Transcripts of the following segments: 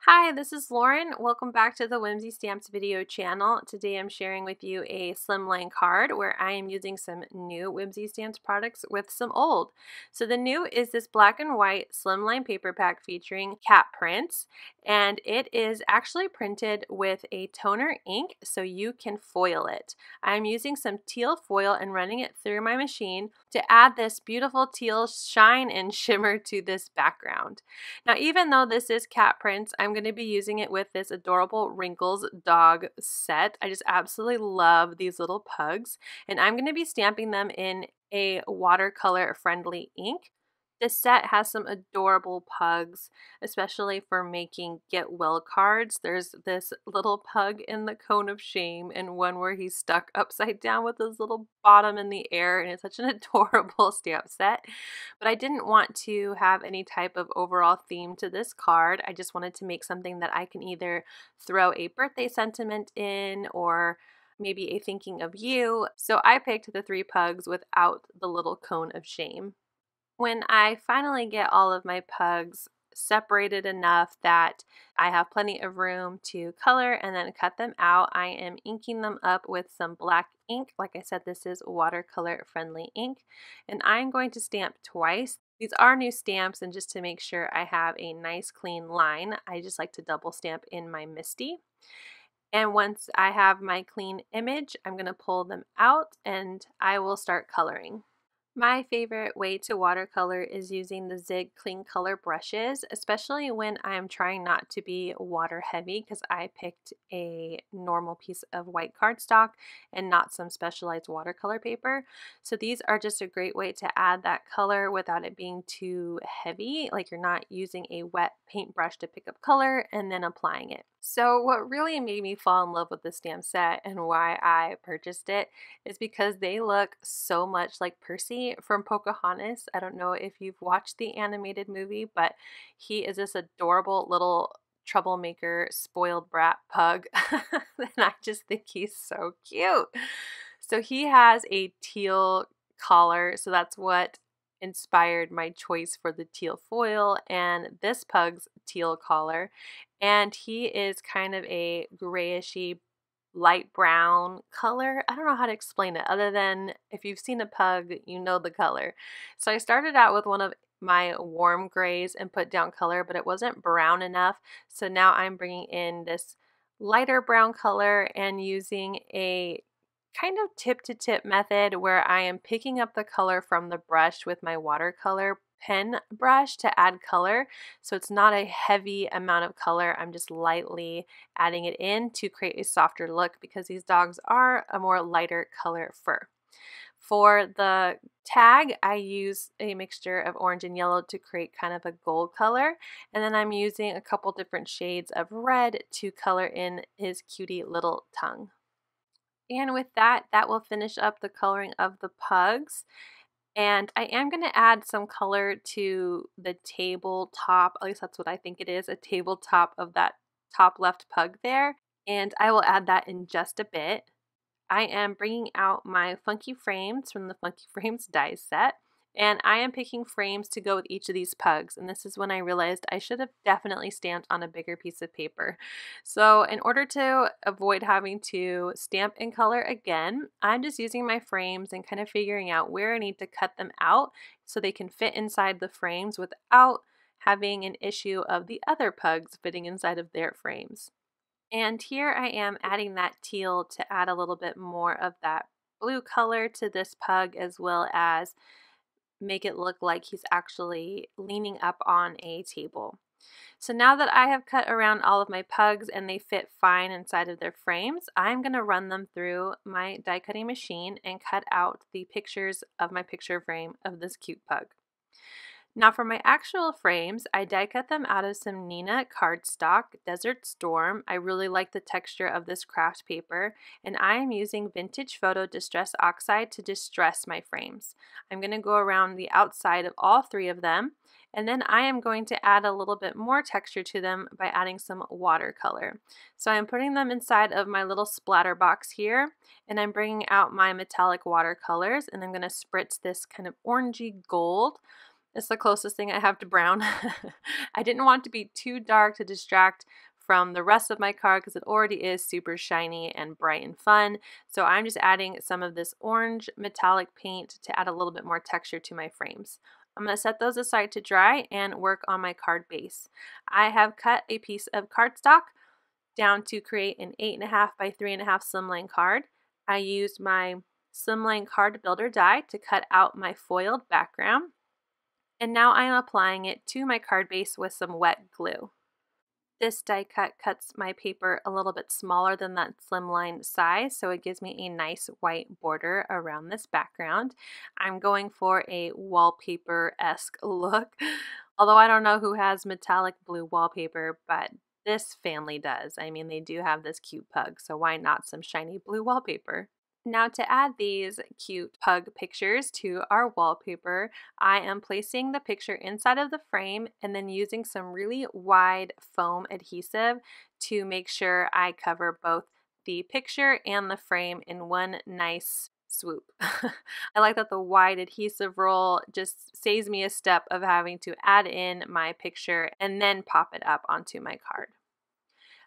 Hi, this is Lauren. Welcome back to the Whimsy Stamps video channel. Today I'm sharing with you a Slimline card where I am using some new Whimsy Stamps products with some old. So the new is this black and white Slimline paper pack featuring cat prints, and it is actually printed with a toner ink so you can foil it. I'm using some teal foil and running it through my machine to add this beautiful teal shine and shimmer to this background. Now, even though this is cat prints, I'm going to be using it with this adorable Wrinkles dog set. I just absolutely love these little pugs, and I'm going to be stamping them in a watercolor friendly ink. This set has some adorable pugs, especially for making get well cards. There's this little pug in the cone of shame and one where he's stuck upside down with his little bottom in the air, and it's such an adorable stamp set. But I didn't want to have any type of overall theme to this card. I just wanted to make something that I can either throw a birthday sentiment in or maybe a thinking of you. So I picked the three pugs without the little cone of shame. When I finally get all of my pugs separated enough that I have plenty of room to color and then cut them out, I am inking them up with some black ink. Like I said, this is watercolor friendly ink, and I'm going to stamp twice. These are new stamps, and just to make sure I have a nice clean line, I just like to double stamp in my MISTI. And once I have my clean image, I'm going to pull them out and I will start coloring. My favorite way to watercolor is using the Zig Clean Color brushes, especially when I'm trying not to be water heavy, because I picked a normal piece of white cardstock and not some specialized watercolor paper. So these are just a great way to add that color without it being too heavy, like you're not using a wet paintbrush to pick up color and then applying it. So what really made me fall in love with the stamp set and why I purchased it is because they look so much like Percy from Pocahontas. I don't know if you've watched the animated movie, but he is this adorable little troublemaker, spoiled brat pug. And I just think he's so cute. So he has a teal collar, so that's what inspired my choice for the teal foil and this pug's teal collar. And he is kind of a grayishy light brown color. I don't know how to explain it other than if you've seen a pug, you know the color. So I started out with one of my warm grays and put down color, but it wasn't brown enough. So now I'm bringing in this lighter brown color and using a kind of tip to tip method where I am picking up the color from the brush with my watercolor pen brush to add color. So it's not a heavy amount of color. I'm just lightly adding it in to create a softer look because these dogs are a more lighter color fur. For the tag, I use a mixture of orange and yellow to create kind of a gold color, and then I'm using a couple different shades of red to color in his cutie little tongue. And with that, that will finish up the coloring of the pugs. And I am going to add some color to the tabletop, at least that's what I think it is, a tabletop of that top left pug there. And I will add that in just a bit. I am bringing out my Funky Frames from the Funky Frames dies set. And I am picking frames to go with each of these pugs. And this is when I realized I should have definitely stamped on a bigger piece of paper. So in order to avoid having to stamp in color again, I'm just using my frames and kind of figuring out where I need to cut them out so they can fit inside the frames without having an issue of the other pugs fitting inside of their frames. And here I am adding that teal to add a little bit more of that blue color to this pug, as well as make it look like he's actually leaning up on a table. So now that I have cut around all of my pugs and they fit fine inside of their frames, I'm going to run them through my die cutting machine and cut out the pictures of my picture frame of this cute pug. Now for my actual frames, I die cut them out of some Neenah Cardstock Desert Storm. I really like the texture of this craft paper, and I am using Vintage Photo Distress Oxide to distress my frames. I'm going to go around the outside of all three of them, and then I am going to add a little bit more texture to them by adding some watercolor. So I'm putting them inside of my little splatter box here, and I'm bringing out my metallic watercolors, and I'm going to spritz this kind of orangey gold It's the closest thing I have to brown. I didn't want it to be too dark to distract from the rest of my card because it already is super shiny and bright and fun. So I'm just adding some of this orange metallic paint to add a little bit more texture to my frames. I'm going to set those aside to dry and work on my card base. I have cut a piece of cardstock down to create an 8.5 by 3.5 slimline card. I used my Slimline card builder die to cut out my foiled background. And now I am applying it to my card base with some wet glue. This die cut cuts my paper a little bit smaller than that slimline size, so it gives me a nice white border around this background. I'm going for a wallpaper-esque look, although I don't know who has metallic blue wallpaper, but this family does. I mean, they do have this cute pug, so why not some shiny blue wallpaper? Now to add these cute pug pictures to our wallpaper, I am placing the picture inside of the frame and then using some really wide foam adhesive to make sure I cover both the picture and the frame in one nice swoop. I like that the wide adhesive roll just saves me a step of having to add in my picture and then pop it up onto my card.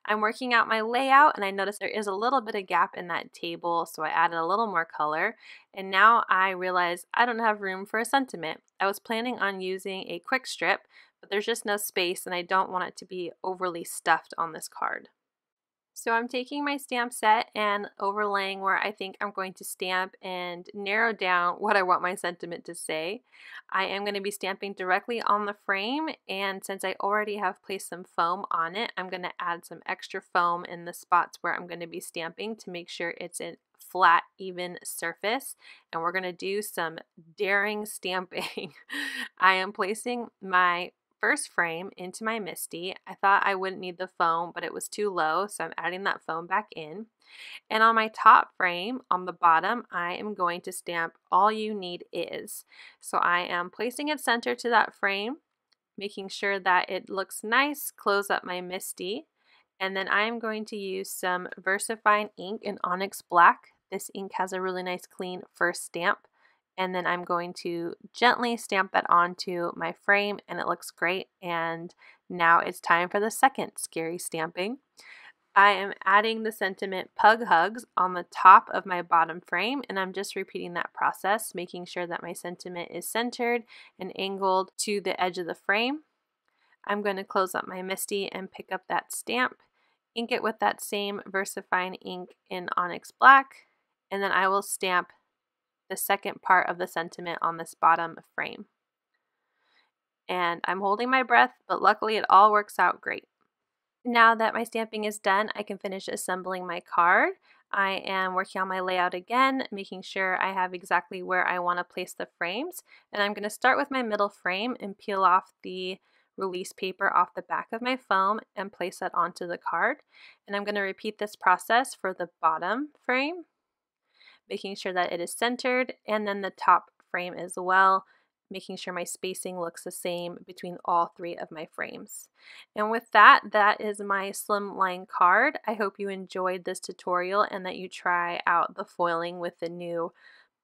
I'm working out my layout and I noticed there is a little bit of gap in that table, so I added a little more color, and now I realize I don't have room for a sentiment. I was planning on using a quick strip, but there's just no space and I don't want it to be overly stuffed on this card. So I'm taking my stamp set and overlaying where I think I'm going to stamp and narrow down what I want my sentiment to say. I am going to be stamping directly on the frame, and since I already have placed some foam on it, I'm going to add some extra foam in the spots where I'm going to be stamping to make sure it's a flat, even surface, and we're going to do some daring stamping. I am placing my first frame into my MISTI. I thought I wouldn't need the foam, but it was too low, so I'm adding that foam back in. And on my top frame, on the bottom, I am going to stamp All You Need Is. So I am placing it center to that frame, making sure that it looks nice, close up my MISTI, and then I am going to use some VersaFine ink in Onyx Black. This ink has a really nice clean first stamp. And then I'm going to gently stamp that onto my frame, and it looks great. And now it's time for the second scary stamping. I am adding the sentiment Pug Hugs on the top of my bottom frame, and I'm just repeating that process, making sure that my sentiment is centered and angled to the edge of the frame. I'm going to close up my MISTI and pick up that stamp, ink it with that same VersaFine ink in Onyx Black, and then I will stamp the second part of the sentiment on this bottom frame. And I'm holding my breath, but luckily it all works out great. Now that my stamping is done, I can finish assembling my card. I am working on my layout again, making sure I have exactly where I want to place the frames. And I'm going to start with my middle frame and peel off the release paper off the back of my foam and place that onto the card. And I'm going to repeat this process for the bottom frame, making sure that it is centered, and then the top frame as well, making sure my spacing looks the same between all three of my frames. And with that, that is my Slimline card. I hope you enjoyed this tutorial and that you try out the foiling with the new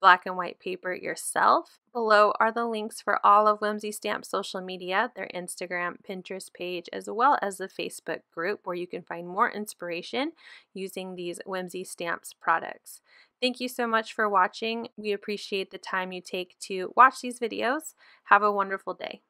black and white paper yourself. Below are the links for all of Whimsy Stamp's social media, their Instagram, Pinterest page, as well as the Facebook group where you can find more inspiration using these Whimsy Stamps products. Thank you so much for watching. We appreciate the time you take to watch these videos. Have a wonderful day.